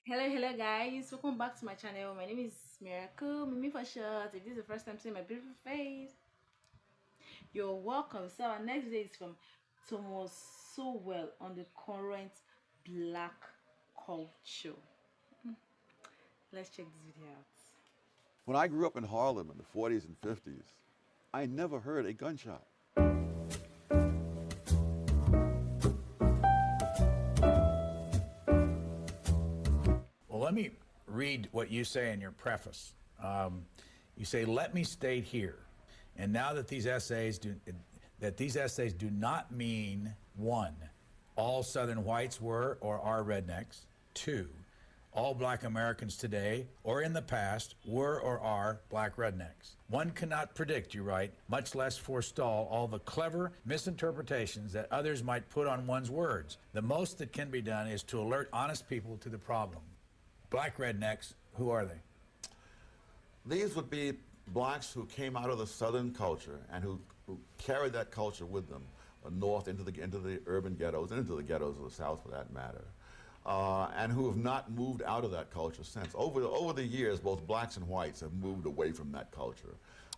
Hello guys, welcome back to my channel. My name is Miracle, Mimi for short. If this is the first time seeing my beautiful face, you're welcome. So our next video is from Thomas Sowell on the current black culture. Let's check this video out. When I grew up in Harlem in the 40s and 50s, I never heard a gunshot. Well, let me read what you say in your preface. You say, "Let me state here, and now that these essays do not mean one, all Southern whites were or are rednecks; two, all Black Americans today or in the past were or are Black rednecks. One cannot predict," you write, "much less forestall all the clever misinterpretations that others might put on one's words. The most that can be done is to alert honest people to the problem." Black rednecks, who are they? These would be blacks who came out of the Southern culture and who carried that culture with them north into the urban ghettos and into the ghettos of the South for that matter, and who have not moved out of that culture since. Over the years, both blacks and whites have moved away from that culture.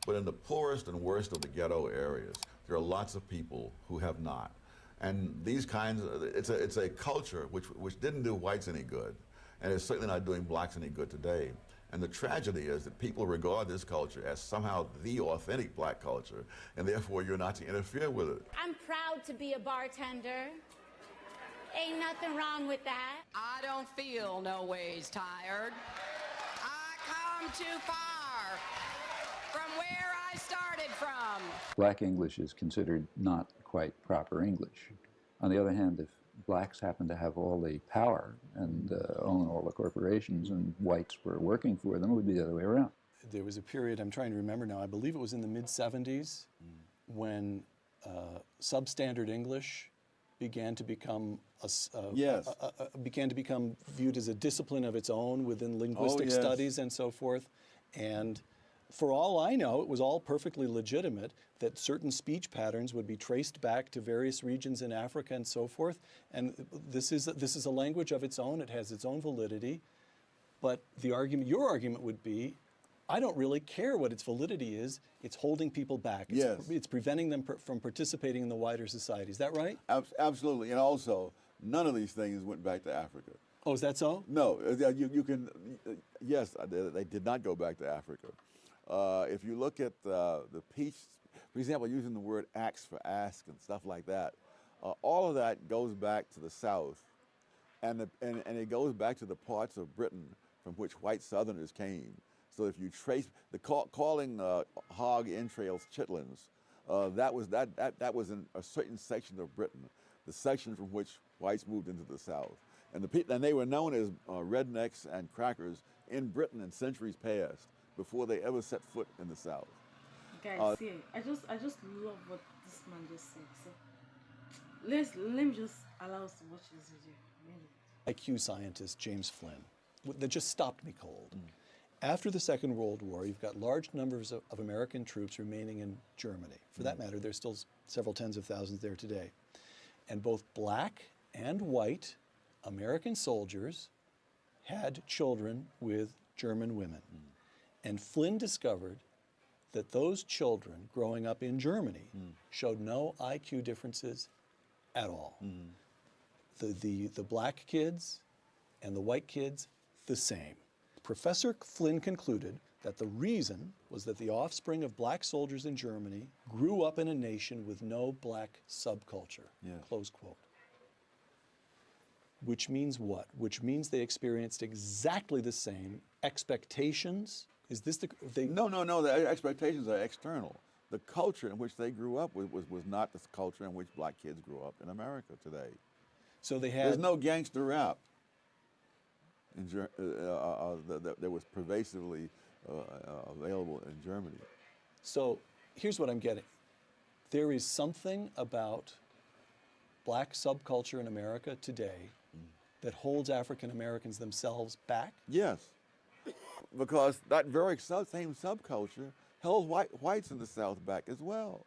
But in the poorest and worst of the ghetto areas, there are lots of people who have not. And these kinds, it's a culture which didn't do whites any good, and it's certainly not doing blacks any good today. And the tragedy is that people regard this culture as somehow the authentic black culture, and therefore you're not to interfere with it. I'm proud to be a bartender. Ain't nothing wrong with that. I don't feel no ways tired. I come too far from where I started from. Black English is considered not quite proper English. On the other hand, if blacks happen to have all the power and own all the corporations and whites were working for them, it would be the other way around. There was a period, I'm trying to remember now, I believe it was in the mid-70s when substandard English began to become began to become viewed as a discipline of its own within linguistic studies and so forth. And for all I know, it was all perfectly legitimate that certain speech patterns would be traced back to various regions in Africa and so forth. And this is a language of its own. It has its own validity. But the argument, your argument would be, I don't really care what its validity is. It's holding people back. It's preventing them from participating in the wider society. Is that right? Absolutely. And also, none of these things went back to Africa. Oh, is that so? No, you can, yes, they did not go back to Africa. If you look at the peach, for example, using the word axe for ask and stuff like that, all of that goes back to the South, and it goes back to the parts of Britain from which white Southerners came. So if you trace calling hog entrails chitlins, that was in a certain section of Britain, the section from which whites moved into the South, and they were known as rednecks and crackers in Britain in centuries past, before they ever set foot in the South. Guys, see, I just love what this man just said. So let me just allow us to watch this video. Really. IQ scientist James Flynn, that just stopped me cold. After the Second World War, you've got large numbers of American troops remaining in Germany. For that matter, there's still several tens of thousands there today. And both black and white American soldiers had children with German women. And Flynn discovered that those children growing up in Germany showed no IQ differences at all. The black kids and the white kids, the same. Professor Flynn concluded that the reason was that the offspring of black soldiers in Germany grew up in a nation with no black subculture, close quote. Which means what? Which means they experienced exactly the same expectations. Is this No. The expectations are external. The culture in which they grew up was not the culture in which black kids grew up in America today. So they had. There's no gangster rap that was pervasively available in Germany. So here's what I'm getting. There is something about black subculture in America today that holds African Americans themselves back? Yes, because that very same subculture held whites in the South back as well.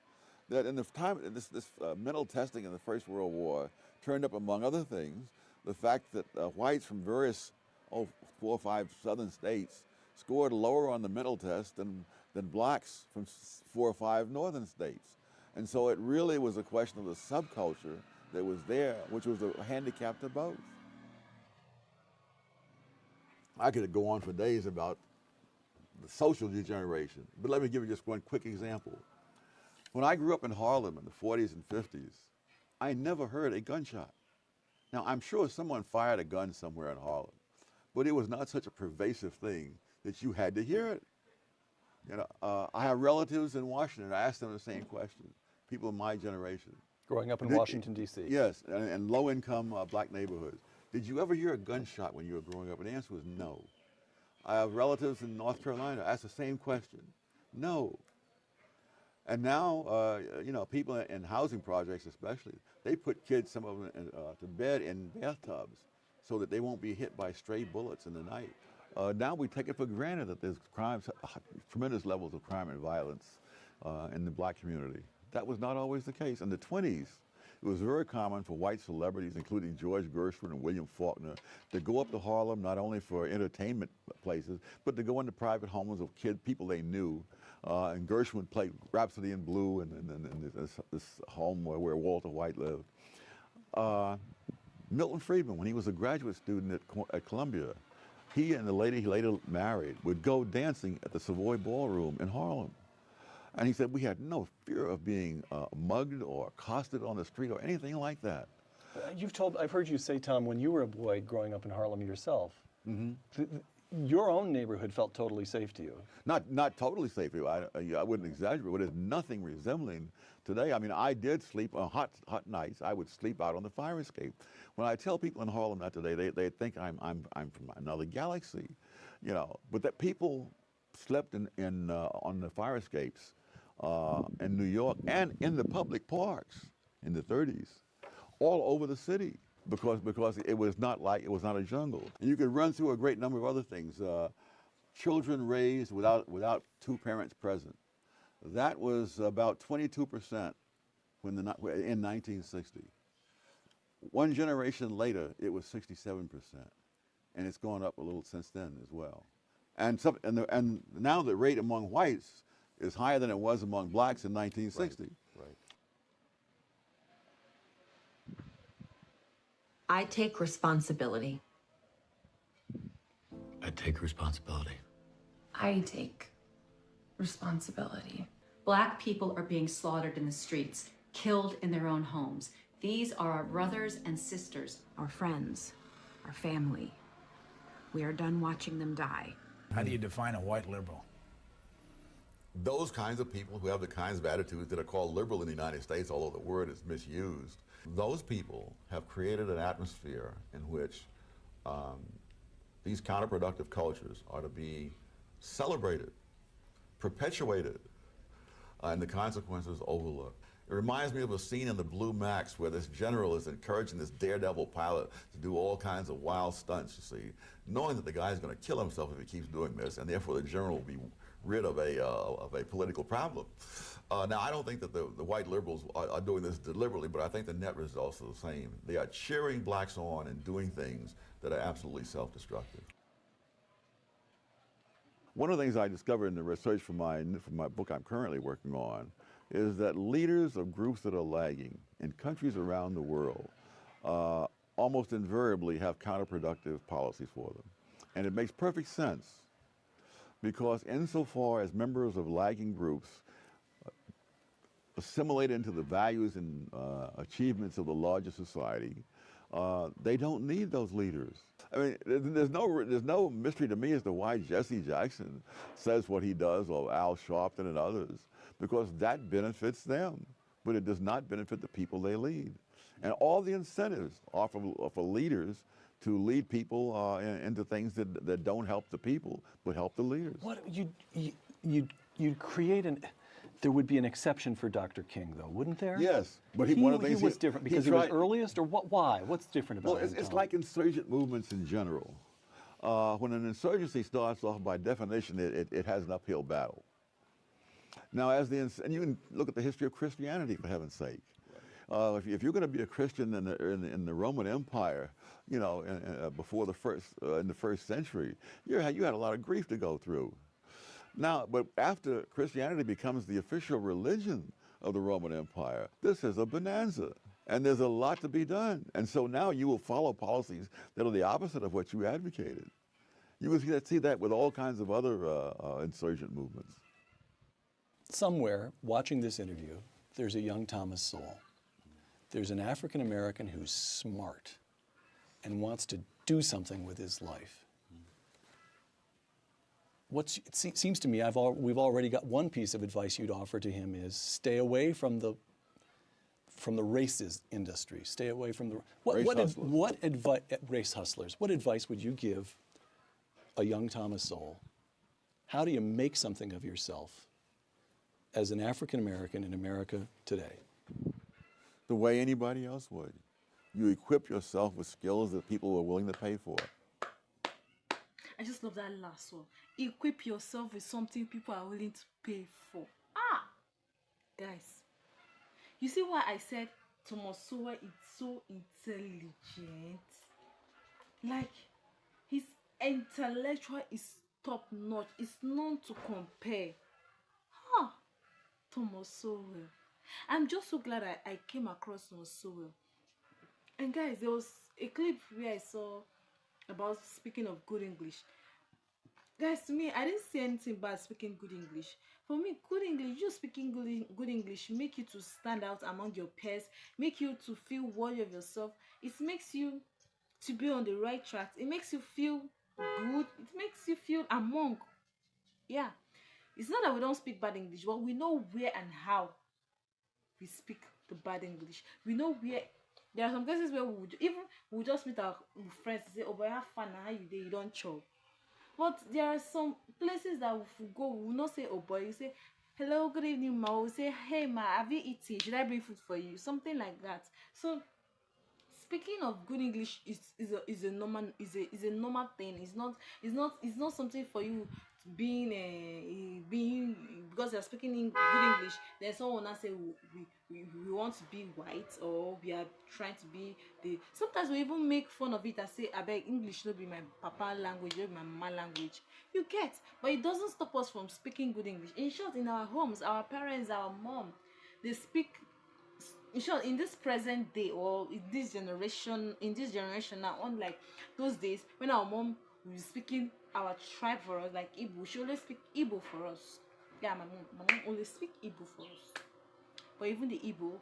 That in the time, this mental testing in the First World War turned up, among other things, the fact that whites from various 4 or 5 southern states scored lower on the mental test than blacks from 4 or 5 northern states. And so it really was a question of the subculture that was there, which was a handicap to both. I could go on for days about the social degeneration, but let me give you just one quick example. When I grew up in Harlem in the 40s and 50s, I never heard a gunshot. Now, I'm sure someone fired a gun somewhere in Harlem, but it was not such a pervasive thing that you had to hear it. You know, I have relatives in Washington. I asked them the same question. People in my generation. Growing up in Washington, D.C. Yes, and low-income black neighborhoods. Did you ever hear a gunshot when you were growing up? And the answer was no. I have relatives in North Carolina. I asked the same question. No. And now, you know, people in housing projects especially, they put kids, some of them, to bed in bathtubs so that they won't be hit by stray bullets in the night. Now we take it for granted that there's crimes, tremendous levels of crime and violence in the black community. That was not always the case. In the 20s, it was very common for white celebrities, including George Gershwin and William Faulkner, to go up to Harlem not only for entertainment places, but to go into private homes of people they knew. And Gershwin played Rhapsody in Blue in this home where Walter White lived. Milton Friedman, when he was a graduate student at Columbia, he and the lady he later married would go dancing at the Savoy Ballroom in Harlem. And he said, we had no fear of being mugged or accosted on the street or anything like that. I've heard you say, Tom, when you were a boy growing up in Harlem yourself, your own neighborhood felt totally safe to you. Not totally safe. I wouldn't exaggerate, but there's nothing resembling today. I mean, I did sleep on hot nights. I would sleep out on the fire escape. When I tell people in Harlem that today, they think I'm from another galaxy, you know. But that people slept on the fire escapes in New York and in the public parks in the 30s, all over the city, because it was not a jungle. And you could run through a great number of other things. Children raised without 2 parents present. That was about 22% in 1960. One generation later, it was 67%, and it's gone up a little since then as well. And now the rate among whites is higher than it was among blacks in 1960. Right. I take responsibility. I take responsibility. I take responsibility. Black people are being slaughtered in the streets, killed in their own homes. These are our brothers and sisters, Our friends, our family. We are done watching them die. How do you define a white liberal? Those kinds of people who have the kinds of attitudes that are called liberal in the United States, although the word is misused, those people have created an atmosphere in which these counterproductive cultures are to be celebrated, perpetuated, and the consequences overlooked. It reminds me of a scene in the Blue Max where this general is encouraging this daredevil pilot to do all kinds of wild stunts, you see, knowing that the guy's going to kill himself if he keeps doing this, and therefore the general will be rid of a political problem. Now, I don't think that the white liberals are doing this deliberately, but I think the net results are the same. They are cheering blacks on and doing things that are absolutely self-destructive. One of the things I discovered in the research for my book I'm currently working on is that leaders of groups that are lagging in countries around the world almost invariably have counterproductive policies for them. And it makes perfect sense, because insofar as members of lagging groups assimilate into the values and achievements of the larger society, they don't need those leaders. I mean, there's no mystery to me as to why Jesse Jackson says what he does, or Al Sharpton and others, because that benefits them, but it does not benefit the people they lead. And all the incentives are for leaders to lead people into things that don't help the people, but help the leaders. What you'd create there would be an exception for Dr. King, though, wouldn't there? Yes, but he was different because he was earliest, or what? Why? What's different about him? It's like insurgent movements in general. When an insurgency starts off, by definition, it has an uphill battle. Now, and you can look at the history of Christianity, for heaven's sake. if you're going to be a Christian in the Roman Empire, you know, before in the first century, you had a lot of grief to go through. Now, but after Christianity becomes the official religion of the Roman Empire, this is a bonanza. And there's a lot to be done. And so now you will follow policies that are the opposite of what you advocated. You will see that with all kinds of other insurgent movements. Somewhere, watching this interview, there's a young Thomas Sowell. There's an African American who's smart and wants to do something with his life. It seems to me we've already got one piece of advice you'd offer to him is stay away from the races industry. Stay away from the race hustlers. What advice would you give a young Thomas Sowell? How do you make something of yourself as an African American in America today? The way anybody else would. You equip yourself with skills that people are willing to pay for. I just love that last one. Equip yourself with something people are willing to pay for. Guys, you see why I said Thomas Sowell is so intelligent? Like, his intellectual is top notch. It's none to compare. Thomas Sowell. I'm just so glad I came across Thomas Sowell. And guys, there was a clip where I saw about speaking of good English. Guys, to me, I didn't see anything bad speaking good English. For me, good English, just speaking good English make you to stand out among your peers, make you to feel worthy of yourself. It makes you to be on the right track. It makes you feel good. It makes you feel among. Yeah. It's not that we don't speak bad English, but we know where and how we speak the bad English. We know where. There are some cases where we just meet our friends and say, "Oh, but have fun, how you do? You don't chop." But there are some places that we go, we will not say, "Oh boy," you say, "Hello, good evening, ma." We say, "Hey ma, have you eaten? Should I bring food for you?" Something like that. So speaking of good English is a normal thing. It's not something for you being because you're speaking good English. Then someone will not say we want to be white, or we are trying to be the. Sometimes we even make fun of it and say, "I beg, English no be my papa language, no be my mama language." You get, but it doesn't stop us from speaking good English. In short, in our homes, our parents, our mom, they speak. In short, in this present day or in this generation now, unlike those days when our mom was speaking our tribe for us, like Igbo, she always speak Igbo for us. Yeah, my mom always speak Igbo for us. But even the Igbo,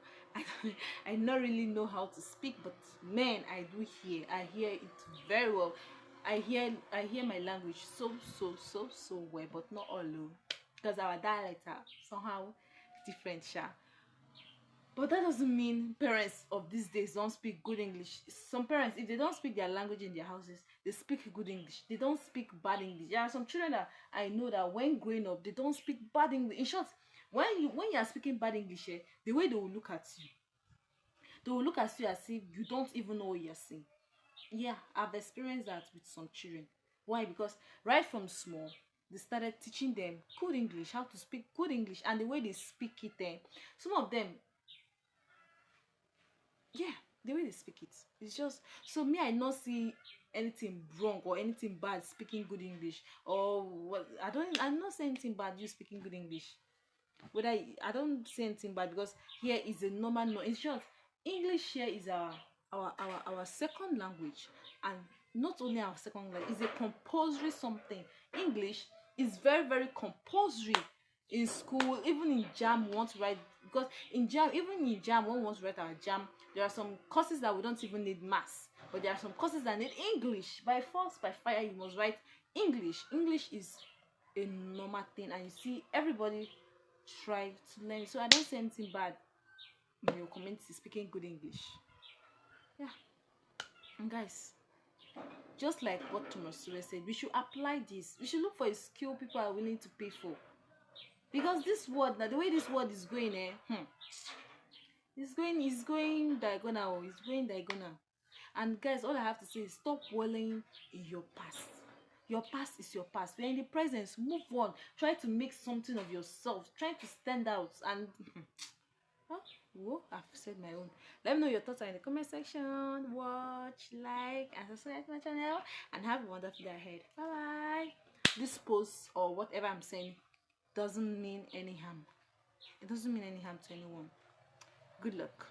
I don't really know how to speak, but man, I hear it very well. I hear my language so well, but not all alone, because our dialects are somehow different, sha. But that doesn't mean parents of these days don't speak good English. Some parents, if they don't speak their language in their houses, they speak good English. They don't speak bad English. There are some children that I know that when growing up, they don't speak bad English. In short, when you are speaking bad English, the way they will look at you as if you don't even know what you're saying. Yeah, I've experienced that with some children. Why? Because right from small, they started teaching them good English, how to speak good English, and the way they speak it. Some of them, yeah, the way they speak it, it's just so me. I not see anything wrong or anything bad speaking good English, or what. I'm not saying anything bad you speaking good English. But I don't say anything bad, because here is a normal. No, in short, English here is our second language, and not only our second language, it's a compulsory something. English is very, very compulsory in school. Even in JAM, we want to write, because in JAM, even in JAM, when we want to write our JAM, there are some courses that we don't even need maths, but there are some courses that need English. By force, by fire, you must write English. English is a normal thing, and you see everybody try to learn. So I don't say anything bad in your community speaking good English. Yeah. And guys, just like what Thomas Sowell said, we should apply this. We should look for a skill people are willing to pay for. Because this word, now the way this word is going, it's going diagonal. It's going diagonal. And guys, all I have to say is stop dwelling in your past. Your past is your past. We're in the present. Move on. Try to make something of yourself. Try to stand out. And Whoa, I've said my own. Let me know your thoughts in the comment section. Watch, like, and subscribe to my channel. And have a wonderful day ahead. Bye bye. This post or whatever I'm saying doesn't mean any harm. It doesn't mean any harm to anyone. Good luck.